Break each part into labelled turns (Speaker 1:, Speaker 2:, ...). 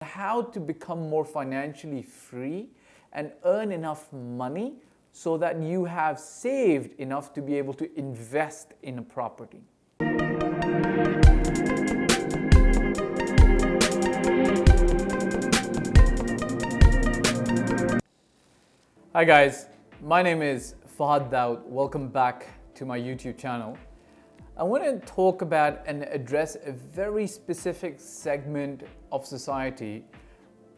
Speaker 1: How to become more financially free and earn enough money so that you have saved enough to be able to invest in a property. Hi guys, my name is Fahd Dawood. Welcome back to my YouTube channel. I want to talk about and address a very specific segment of society,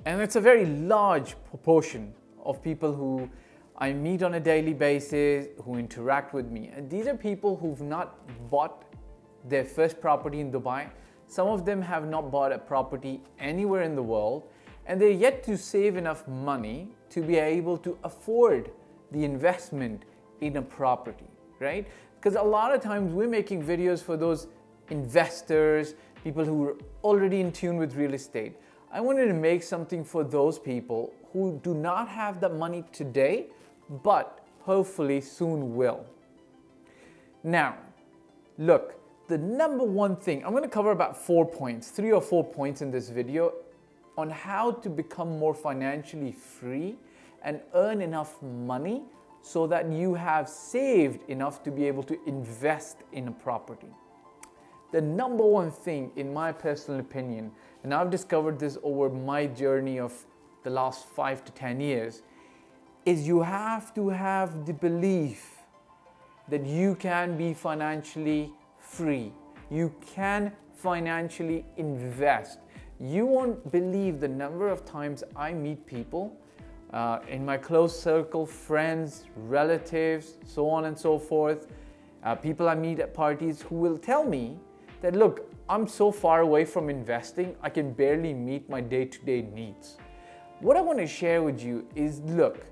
Speaker 1: and it's a very large proportion of people who I meet on a daily basis, who interact with me. And these are people who've not bought their first property in Dubai. Some of them have not bought a property anywhere in the world, and they're yet to save enough money to be able to afford the investment in a property, right? Because a lot of times we're making videos for those investors, people who are already in tune with real estate. I wanted to make something for those people who do not have the money today, but hopefully soon will. Now, look, the number one thing, I'm going to cover about 4 points, 3 or 4 points in this video on how to become more financially free and earn enough money so that you have saved enough to be able to invest in a property. The number one thing, in my personal opinion, and I've discovered this over my journey of the last 5 to 10 years, is you have to have the belief that you can be financially free. You can financially invest. You won't believe the number of times I meet people in my close circle, friends, relatives, so on and so forth, people I meet at parties who will tell me that, look, I'm so far away from investing, I can barely meet my day-to-day needs. What I want to share with you is, look,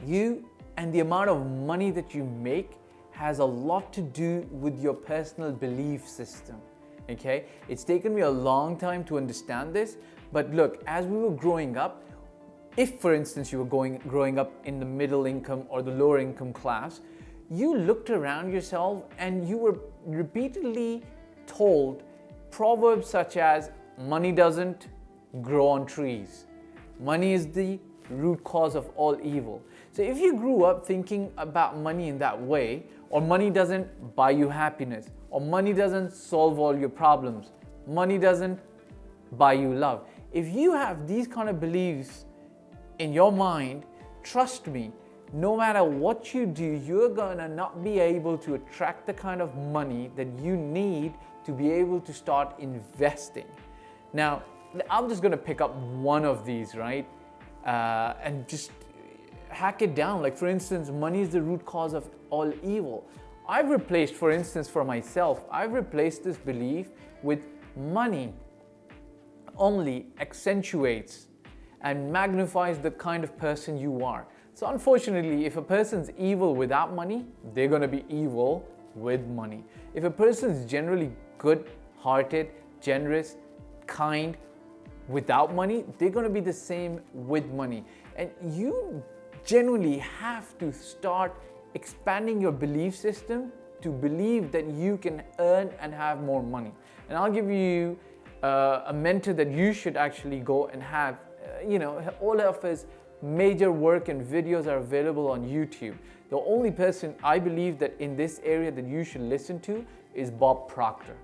Speaker 1: you and the amount of money that you make has a lot to do with your personal belief system, okay? It's taken me a long time to understand this, but look, as we were growing up, if, for instance, you were growing up in the middle income or the lower income class, you looked around yourself and you were repeatedly told proverbs such as, money doesn't grow on trees. Money is the root cause of all evil. So if you grew up thinking about money in that way, or money doesn't buy you happiness, or money doesn't solve all your problems, money doesn't buy you love. If you have these kind of beliefs in your mind, trust me, no matter what you do, you're gonna not be able to attract the kind of money that you need to be able to start investing. Now, I'm just gonna pick up one of these, right? And just hack it down. Like, for instance, money is the root cause of all evil. I've replaced, for instance, for myself, I've replaced this belief with money only accentuates and magnifies the kind of person you are. So unfortunately, if a person's evil without money, they're gonna be evil with money. If a person's generally good-hearted, generous, kind, without money, they're gonna be the same with money. And you genuinely have to start expanding your belief system to believe that you can earn and have more money. And I'll give you a mentor that you should actually go and have. All of his major work and videos are available on YouTube. The only person I believe that in this area that you should listen to is Bob Proctor.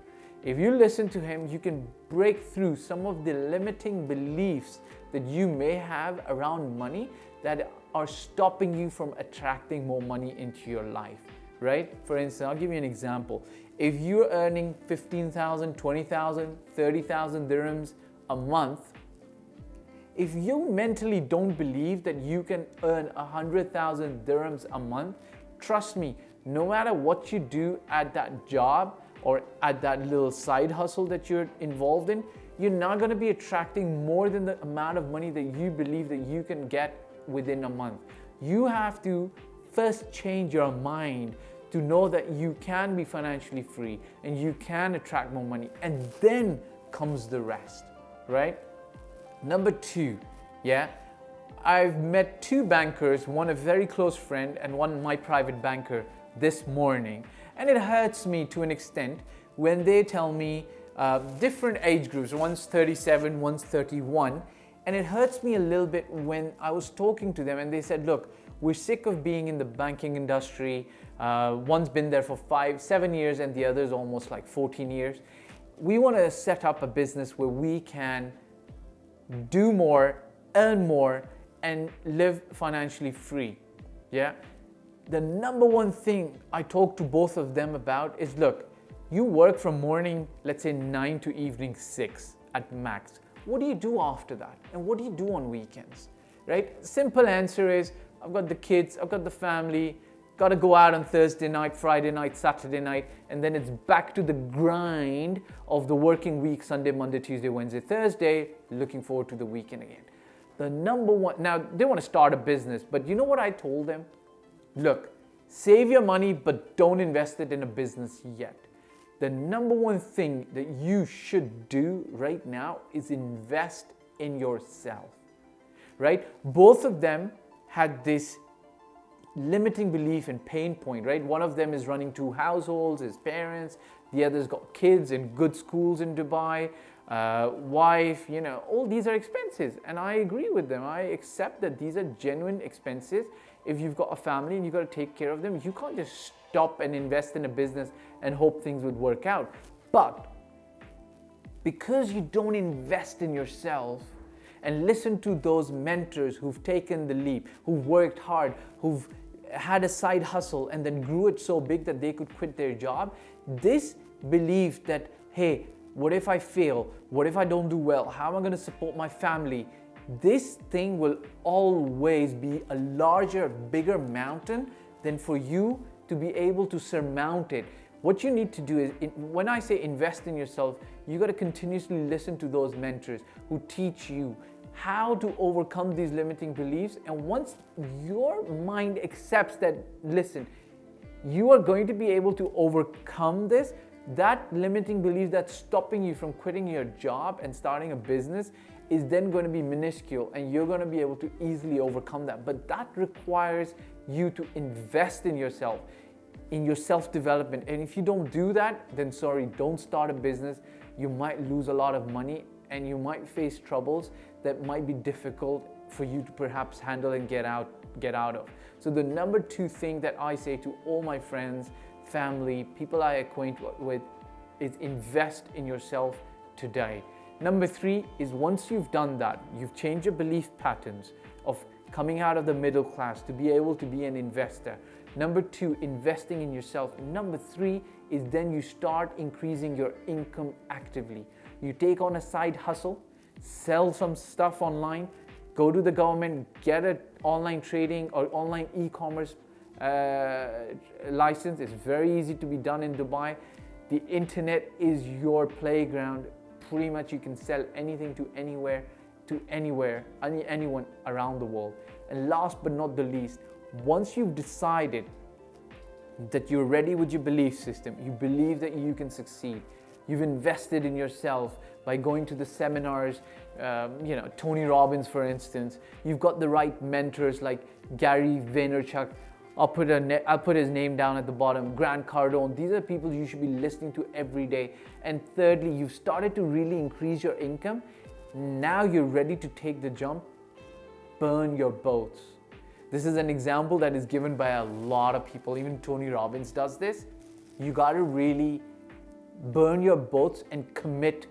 Speaker 1: If you listen to him, you can break through some of the limiting beliefs that you may have around money that are stopping you from attracting more money into your life, right? For instance, I'll give you an example. If you're earning 15,000, 20,000, 30,000 dirhams a month, if you mentally don't believe that you can earn 100,000 dirhams a month, trust me, no matter what you do at that job or at that little side hustle that you're involved in, you're not going to be attracting more than the amount of money that you believe that you can get within a month. You have to first change your mind to know that you can be financially free and you can attract more money, and then comes the rest, right? Number 2, I've met 2 bankers, one a very close friend and one my private banker this morning. And it hurts me to an extent when they tell me different age groups. One's 37, one's 31. And it hurts me a little bit when I was talking to them and they said, look, we're sick of being in the banking industry. One's been there for 5-7 years and the other's almost like 14 years. We want to set up a business where we can do more, earn more, and live financially free. Yeah. The number one thing I talk to both of them about is, look, you work from morning, let's say 9 to evening 6 at max. What do you do after that? And what do you do on weekends? Right? Simple answer is, I've got the kids, I've got the family, got to go out on Thursday night, Friday night, Saturday night, and then it's back to the grind of the working week, Sunday, Monday, Tuesday, Wednesday, Thursday, looking forward to the weekend again. The number one, now they want to start a business, but you know what I told them? Look, save your money, but don't invest it in a business yet. The number one thing that you should do right now is invest in yourself, right? Both of them had this limiting belief and pain point, right? One of them is running 2 households, his parents, the other's got kids in good schools in Dubai, wife, all these are expenses. And I agree with them. I accept that these are genuine expenses. If you've got a family and you've got to take care of them, you can't just stop and invest in a business and hope things would work out. But because you don't invest in yourself and listen to those mentors who've taken the leap, who've worked hard, who've had a side hustle and then grew it so big that they could quit their job, this belief that, hey, what if I fail? What if I don't do well? How am I going to support my family? This thing will always be a larger, bigger mountain than for you to be able to surmount it. What you need to do is, when I say invest in yourself, you got to continuously listen to those mentors who teach you how to overcome these limiting beliefs. And once your mind accepts that, listen, you are going to be able to overcome this, that limiting belief that's stopping you from quitting your job and starting a business is then going to be minuscule and you're going to be able to easily overcome that. But that requires you to invest in yourself, in your self-development. And if you don't do that, then sorry, don't start a business. You might lose a lot of money and you might face troubles that might be difficult for you to perhaps handle and get out of. So the number 2 thing that I say to all my friends, family, people I acquaint with is invest in yourself today. Number 3 is, once you've done that, you've changed your belief patterns of coming out of the middle class to be able to be an investor. Number 2, investing in yourself. Number 3 is then you start increasing your income actively. You take on a side hustle, sell some stuff online, go to the government, get an online trading or online e-commerce license. It's very easy to be done in Dubai. The internet is your playground. Pretty much you can sell anything to anywhere, anyone around the world. And last but not the least, once you've decided that you're ready with your belief system, you believe that you can succeed, you've invested in yourself by going to the seminars, Tony Robbins, for instance, you've got the right mentors like Gary Vaynerchuk, I'll put his name down at the bottom, Grant Cardone. These are people you should be listening to every day. And thirdly, you've started to really increase your income. Now you're ready to take the jump. Burn your boats. This is an example that is given by a lot of people. Even Tony Robbins does this. You got to really burn your boats and commit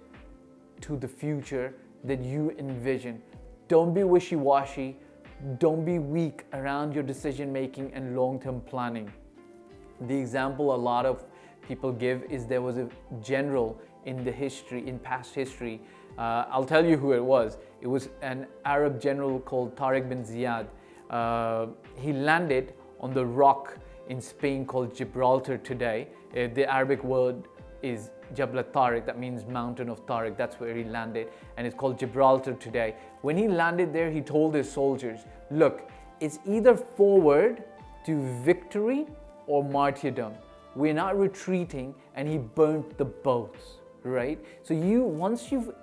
Speaker 1: to the future that you envision. Don't be wishy-washy. Don't be weak around your decision making and long-term planning. The example a lot of people give is there was a general in past history. I'll tell you who it was. It was an Arab general called Tariq bin Ziyad. He landed on the rock in Spain called Gibraltar today. The Arabic word is Jabal Tariq, that means mountain of Tariq. That's where he landed, and it's called Gibraltar today. When he landed there, he told his soldiers, look, it's either forward to victory or martyrdom. We're not retreating, and he burnt the boats, right? So once you've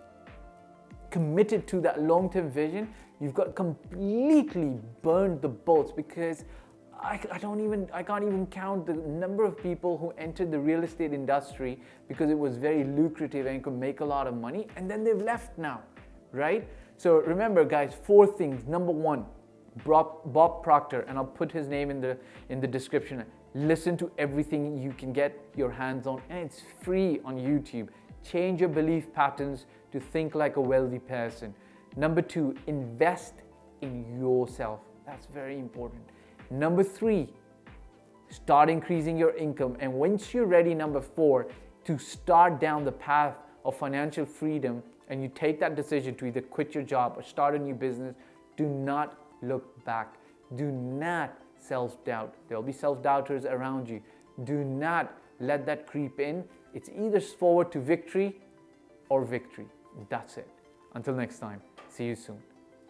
Speaker 1: committed to that long-term vision, you've got completely burned the boats, because I can't even count the number of people who entered the real estate industry because it was very lucrative and could make a lot of money, and then they've left now, right? So remember, guys, 4 things. Number 1, Bob Proctor, and I'll put his name in the description. Listen to everything you can get your hands on, and it's free on YouTube. Change your belief patterns to think like a wealthy person. Number 2, invest in yourself. That's very important. Number 3, start increasing your income. And once you're ready, number 4, to start down the path of financial freedom, and you take that decision to either quit your job or start a new business, do not look back. Do not self-doubt. There'll be self-doubters around you. Do not let that creep in. It's either forward to victory or victory. That's it. Until next time, see you soon.